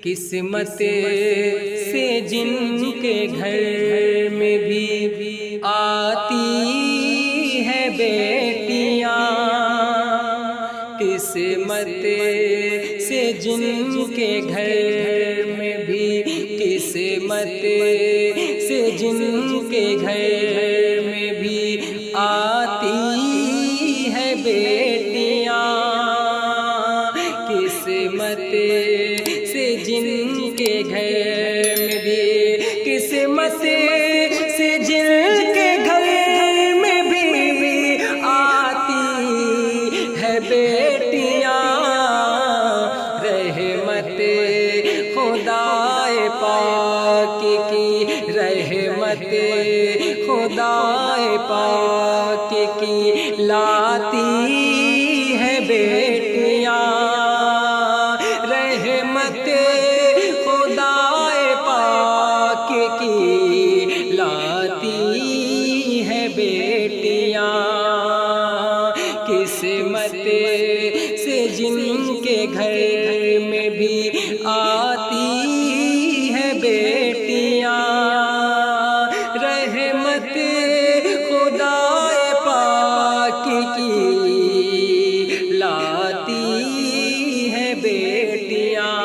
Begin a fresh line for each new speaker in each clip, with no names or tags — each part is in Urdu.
قسمت سے جن کے گھر میں بھی آتی ہے بیٹیاں، قسمت سے جن کے گھر میں بھی، قسمت سے جن کے گھر میں بھی آتی ہے بیٹیاں، قسمت سے جن کے گھر میں بھی، قسمت سے جن کے گھر میں بھی آتی ہے بیٹیاں، رحمت خدائے پاک کی، رحمت خدائے پاک کی لاتی ہے بیٹیاں، رحمت خدائے پاک کی لاتی ہے بیٹیاں، قسمت سے جن کے گھر میں بھی آتی ہے بیٹیاں، رحمت خدائے پاک کی لاتی ہے بیٹیاں،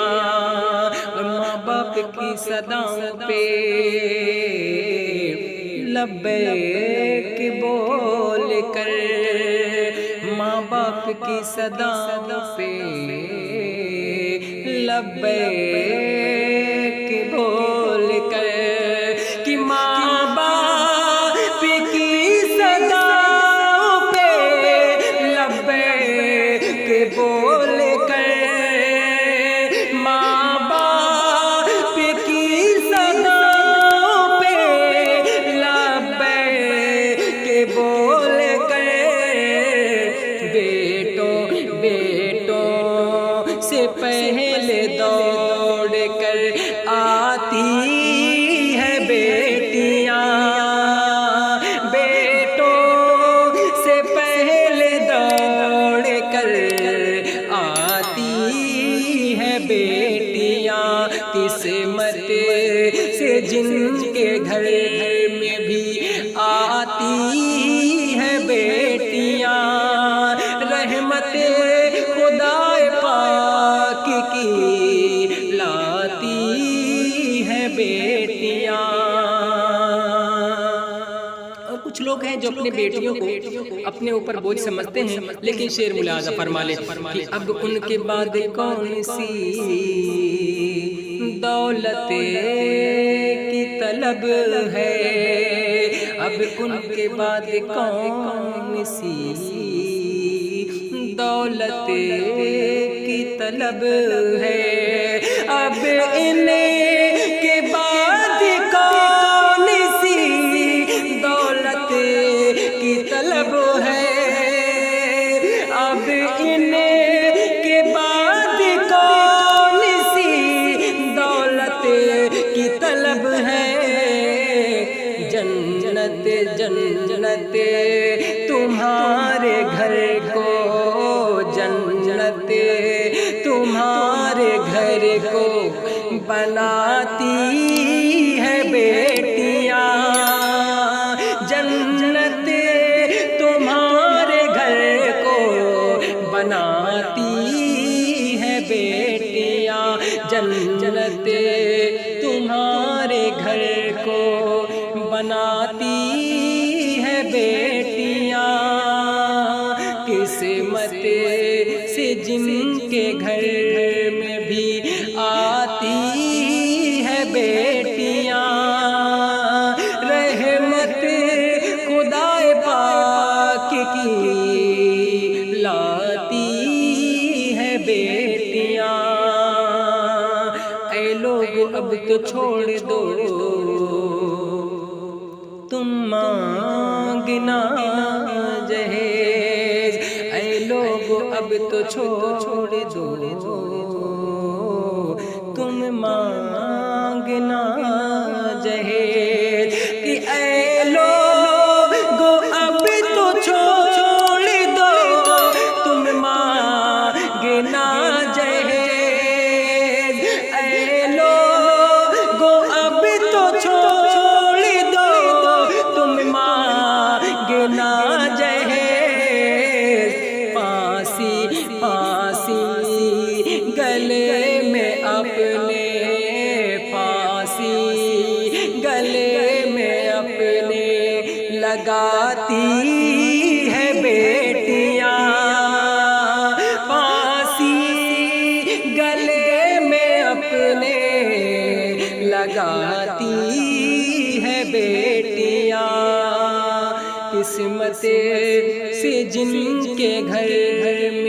ماں باپ کی صداؤں پہ لبیک بول کر، ماں باپ کی صداؤں پہ لبیک بول کر، کہ ماں باپ کی صداؤں پہ لبیک بول کر، ماں باپ کی صداؤں پہ لبیک بول کر، بیٹوں سے پہلے دوڑ کر آتی ہے بیٹیاں، بیٹوں سے پہلے دوڑ کر آتی ہے بیٹیاں، قسمت سے جن کے گھر میں بھی آتی ہے بیٹیاں، رحمت خدائے پاک کی لاتی ہے بیٹیاں۔ اور کچھ لوگ ہیں جو اپنے بیٹیوں کو اپنے اوپر بوجھ سمجھتے ہیں، لیکن شعر ملاحظہ فرما لیں کہ اب ان کے بعد کون سی دولت کی طلب ہے، اب ان کے بعد کون سی دولت کی طلب ہے، اب ان کے بعد کون سی دولت کی طلب ہے، اب ان کے بعد کون سی دولت کی طلب ہے، جنت جنت تمہارے گھر کو، جنت تمہارے گھر کو بناتی ہے بیٹیاں، جنت تمہارے گھر کو بناتی ہے بیٹیاں، جنت تمہارے گھر کو بناتی ہے بیٹیاں، قسمت سے جن کے گھر میں بھی آتی ہے بیٹیاں، رحمت خدائے پاک کی لاتی ہے بیٹیاں، اے لوگ اب تو چھوڑ دو تم مانگنا جہیز، اے لوگ اب تو چھوڑ دو تم مانگنا جہیز، کہ اے لوگ اب تو چھوڑ دو تم مانگنا جہیز، اے گلے میں اپنے پھانسی گلے میں اپنے لگاتی ہے بیٹیاں پھانسی گلے میں اپنے لگاتی ہے بیٹیاں قسمت سے جن کے گھر